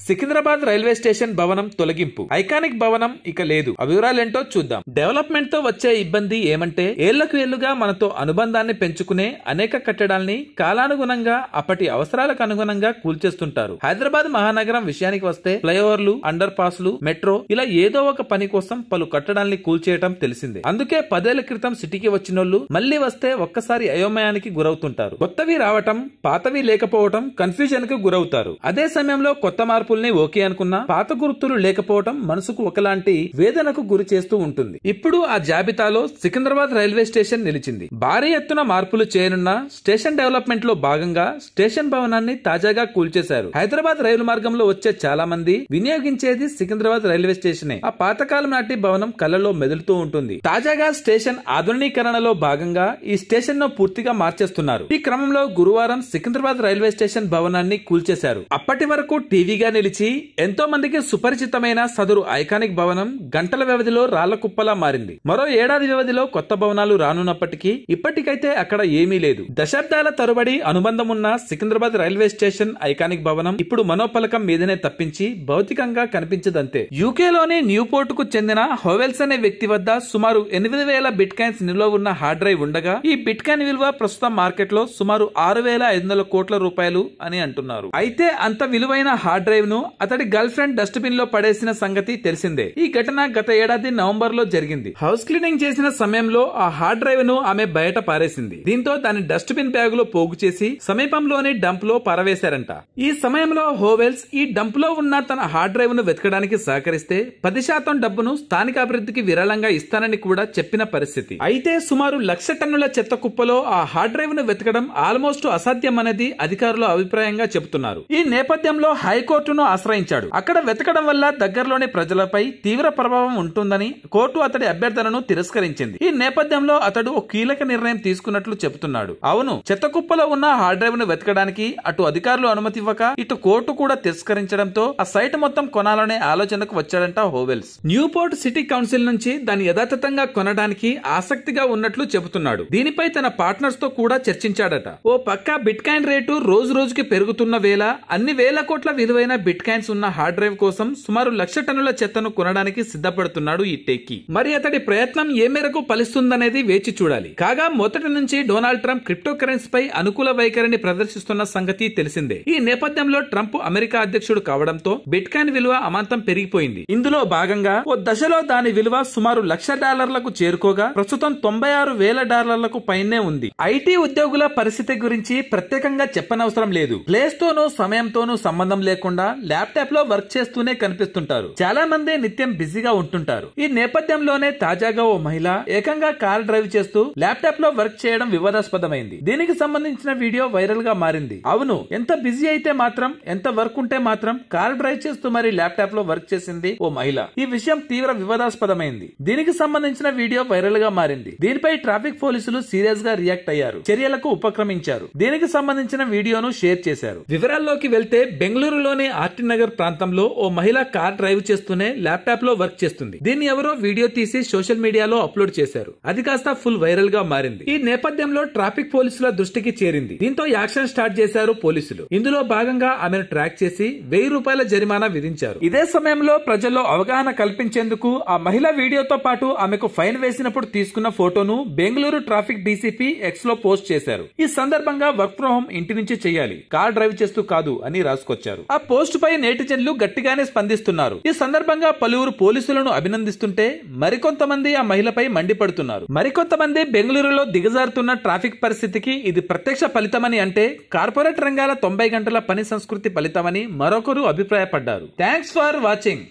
Secunderabad railway station భవనం తొలగింపు. Iconic భవనం ఇక లేదు. ఆ వివరాలేంటో చూద్దాం. డెవలప్మెంట్ తో వచ్చే ఇబ్బంది ఏమంటే ఏళ్లకు ఏళ్లుగా మనతో అనుబంధాన్ని పెంచుకునే అనేక కట్టడాల్ని కాలానుగుణంగా అప్పటి అవసరాలకు అనుగుణంగా కూల్చేస్తుంటారు. హైదరాబాద్ మహానగరం విషయానికి వస్తే ఫ్లైఓవర్లు, అండర్ పాస్లు, మెట్రో ఇలా ఏదో ఒక పని కోసం పలు కట్టడాల్ని కూల్చేయటం తెలిసిందే. అందుకే 10 ఏళ్ల క్రితం సిటీకి వచ్చినోళ్లు మళ్లీ వస్తే ఒక్కసారి అయోమయానికి గురవుతుంటారు. కొత్తవి రావటం, పాతవి లేకపోవటం కన్ఫ్యూజన్ కు గురవుతారు. అదే సమయంలో కొత్త మార్పుల్ని ఓకే అనుకున్నా పాత గుర్తులు లేకపోవటం మనసుకు ఒకలాంటి వేదనకు గురి చేస్తూ ఉంటుంది. ఇప్పుడు ఆ జాబితాలో సికింద్రాబాద్ రైల్వే స్టేషన్ నిలిచింది. భారీ ఎత్తున మార్పులు చేయనున్న స్టేషన్ డెవలప్మెంట్ లో భాగంగా స్టేషన్ భవనాన్ని తాజాగా కూల్చేశారు. హైదరాబాద్ రైలు మార్గంలో వచ్చే చాలా మంది వినియోగించేది సికింద్రాబాద్ రైల్వే స్టేషనే. ఆ పాతకాలం నాటి భవనం కళ్ళలో మెదులుతూ ఉంటుంది. తాజాగా స్టేషన్ ఆధునీకరణలో భాగంగా ఈ స్టేషన్ ను పూర్తిగా మార్చేస్తున్నారు. ఈ క్రమంలో గురువారం సికింద్రాబాద్ రైల్వే స్టేషన్ భవనాన్ని కూల్చేశారు. అప్పటి వరకు టీవీగా నిలిచి ఎంతో మందికి సుపరిచితమైన సదరు ఐకానిక్ భవనం గంటల వ్యవధిలో రాళ్ల కుప్పలా మారింది. మరో ఏడాది వ్యవధిలో కొత్త భవనాలు రానున్నప్పటికీ ఇప్పటికైతే అక్కడ ఏమీ లేదు. దశాబ్దాల తరబడి అనుబంధం ఉన్న సికింద్రాబాద్ రైల్వే స్టేషన్ ఐకానిక్ భవనం ఇప్పుడు మనోపలకం మీదనే తప్పించి భౌతికంగా కనిపించదంతే. యూకేలోని న్యూపోర్ట్ కు చెందిన హోవెల్స్ అనే వ్యక్తి వద్ద సుమారు 8,000 బిట్ కాయిన్స్ నిల్వ ఉన్న హార్డ్ డ్రైవ్ ఉండగా ఈ బిట్ కాయిన్ విలువ ప్రస్తుతం మార్కెట్ లో సుమారు 6,500 కోట్ల రూపాయలు అని అంటున్నారు. అయితే అంత విలువైన హార్డ్ డ్రైవ్ ను అతడి గర్ల్ ఫ్రెండ్ డస్ట్బిన్ లో పడేసిన సంగతి తెలిసిందే. ఈ ఘటన గత ఏడాది నవంబర్ లో జరిగింది. హౌస్ క్లీనింగ్ చేసిన సమయంలో ఆ హార్డ్ డ్రైవ్ ను ఆమె బయట పారేసింది. దీంతో దాని డస్ట్బిన్ బ్యాగ్ లో పోగు చేసి సమీపంలోని డంప్ లో పారవేశారంట. ఈ సమయంలో హోవెల్స్ ఈ డంప్ లో ఉన్న తన హార్డ్ డ్రైవ్ ను వెతకడానికి సహకరిస్తే 10% డబ్బును స్థానిక అభివృద్ధికి విరాళంగా ఇస్తానని కూడా చెప్పిన పరిస్థితి. అయితే సుమారు 1,00,000 టన్నుల చెత్త కుప్పలో ఆ హార్డ్ డ్రైవ్ ను వెతకడం ఆల్మోస్ట్ అసాధ్యం అనేది అధికారులు అభిప్రాయంగా చెబుతున్నారు. ఈ నేపథ్యంలో హైకోర్టును ఆశ్రయించాడు. అక్కడ వెతకడం వల్ల దగ్గరలోని ప్రజలపై తీవ్ర ప్రభావం ఉంటుందని కోర్టు అతడి అభ్యర్థనను తిరస్కరించింది. ఈ నేపథ్యంలో అతడు ఒక కీలక నిర్ణయం తీసుకున్నట్లు చెబుతున్నాడు. అవును, చెత్త కుప్పలో ఉన్న హార్డ్ డ్రైవ్ ను వెతకడానికి అటు అధికారులు అనుమతి ఇవ్వక ఇటు కోర్టు కూడా తిరస్కరించడంతో ఆ సైట్ మొత్తం కొనాలనే ఆలోచనకు వచ్చాడంట హోవెల్స్. న్యూపోర్ట్ సిటీ కౌన్సిల్ నుంచి దాన్ని యథాతథంగా కొనడానికి ఆసక్తిగా ఉన్నట్లు చెబుతున్నాడు. దీనిపై తన పార్ట్నర్స్ తో కూడా చర్చించాడట. ఓ పక్క బిట్ కాయిన్ రేటు రోజు రోజుకి పెరుగుతున్న వేళ అన్ని వేల కోట్ల విలువైన బిట్ కాయిన్స్ ఉన్న హార్డ్ డ్రైవ్ కోసం సుమారు 1,00,000 టన్నుల చెత్తను కొనడానికి సిద్ధపడుతున్నాడు ఈ టెక్కీ. మరి అతడి ప్రయత్నం ఏ మేరకు ఫలిస్తుందనేది వేచి చూడాలి. కాగా మొదటి నుంచి డొనాల్డ్ ట్రంప్ క్రిప్టో కరెన్సీపై అనుకూల వైఖరిని ప్రదర్శిస్తున్న సంగతి తెలిసిందే. ఈ నేపథ్యంలో ట్రంప్ అమెరికా అధ్యక్షుడు కావడంతో బిట్ కాయిన్ విలువ అమాంతం పెరిగిపోయింది. ఇందులో భాగంగా ఓ దశలో దాని విలువ సుమారు $1,00,000 చేరుకోగా ప్రస్తుతం $96,000 పైనే ఉంది. ఐటీ ఉద్యోగుల పరిస్థితి గురించి ప్రత్యేకంగా చెప్పనవసరం లేదు. ప్లేస్ తోనూ సమయంతోనూ సంబంధం లేకుండా ల్యాప్టాప్ లో వర్క్ చేస్తూనే కనిపిస్తుంటారు. చాలా మంది నిత్యం బిజీగా ఉంటుంటారు. ఈ నేపథ్యంలోనే తాజాగా ఓ మహిళ ఏకంగా కార్ డ్రైవ్ చేస్తూ ల్యాప్టాప్ లో వర్క్ చేయడం వివాదాస్పదమైంది. దీనికి సంబంధించిన వీడియో వైరల్ గా మారింది. అవును, ఎంత బిజీ అయితే మాత్రం, ఎంత వర్క్ ఉంటే మాత్రం కార్ డ్రైవ్ చేస్తూ మరి ల్యాప్టాప్ లో వర్క్ చేసింది ఓ మహిళ. ఈ విషయం తీవ్ర వివాదాస్పదమైంది. దీనికి సంబంధించిన వీడియో వైరల్ గా మారింది. దీనిపై ట్రాఫిక్ పోలీసులు సీరియస్ గా రియాక్ట్ అయ్యారు. చర్యలకు ఉపక్రమించారు. దీనికి సంబంధించిన వీడియోను షేర్ చేశారు. వివరాల్లోకి వెళ్తే బెంగళూరులోని ఆర్టీ నగర్ ప్రాంతంలో ఓ మహిళ కార్ డ్రైవ్ చేస్తూనే ల్యాప్టాప్ లో వర్క్ చేస్తుంది. దీన్ని ఎవరో వీడియో తీసి సోషల్ మీడియాలో అప్లోడ్ చేశారు. అది కాస్త ఫుల్ వైరల్ గా మారింది. ఈ నేపథ్యంలో ట్రాఫిక్ పోలీసుల దృష్టికి చేరింది. దీంతో యాక్షన్ స్టార్ట్ చేశారు పోలీసులు. ఇందులో భాగంగా ఆమెను ట్రాక్ చేసి ₹1,000 జరిమానా విధించారు. ఇదే సమయంలో ప్రజల్లో అవగాహన కల్పించేందుకు ఆ మహిళ వీడియోతో పాటు ఆమెకు ఫైన్ వేసినప్పుడు తీసుకున్న ఫోటోను బెంగళూరు ట్రాఫిక్ డీసీపీ ఎక్స్ లో పోస్ట్ చేశారు. ఈ సందర్భంగా వర్క్ ఫ్రం హోం ఇంటి నుంచి చేయాలి, కార్ డ్రైవ్ చేస్తూ కాదు అని రాసుకొచ్చారు. ఆ పోస్ట్ పై నెటిజన్లు గట్టిగానే స్పందిస్తున్నారు. ఈ సందర్భంగా పలువురు పోలీసులను అభినందిస్తుంటే మరికొంతమంది ఆ మహిళపై మండిపడుతున్నారు. మరికొంతమంది బెంగళూరులో దిగజారుతున్న ట్రాఫిక్ పరిస్థితికి ఇది ప్రత్యక్ష ఫలితమని అంటే కార్పొరేట్ రంగాల 90 గంటల పని సంస్కృతి ఫలితమని మరొకరు అభిప్రాయపడ్డారు. Thanks for watching.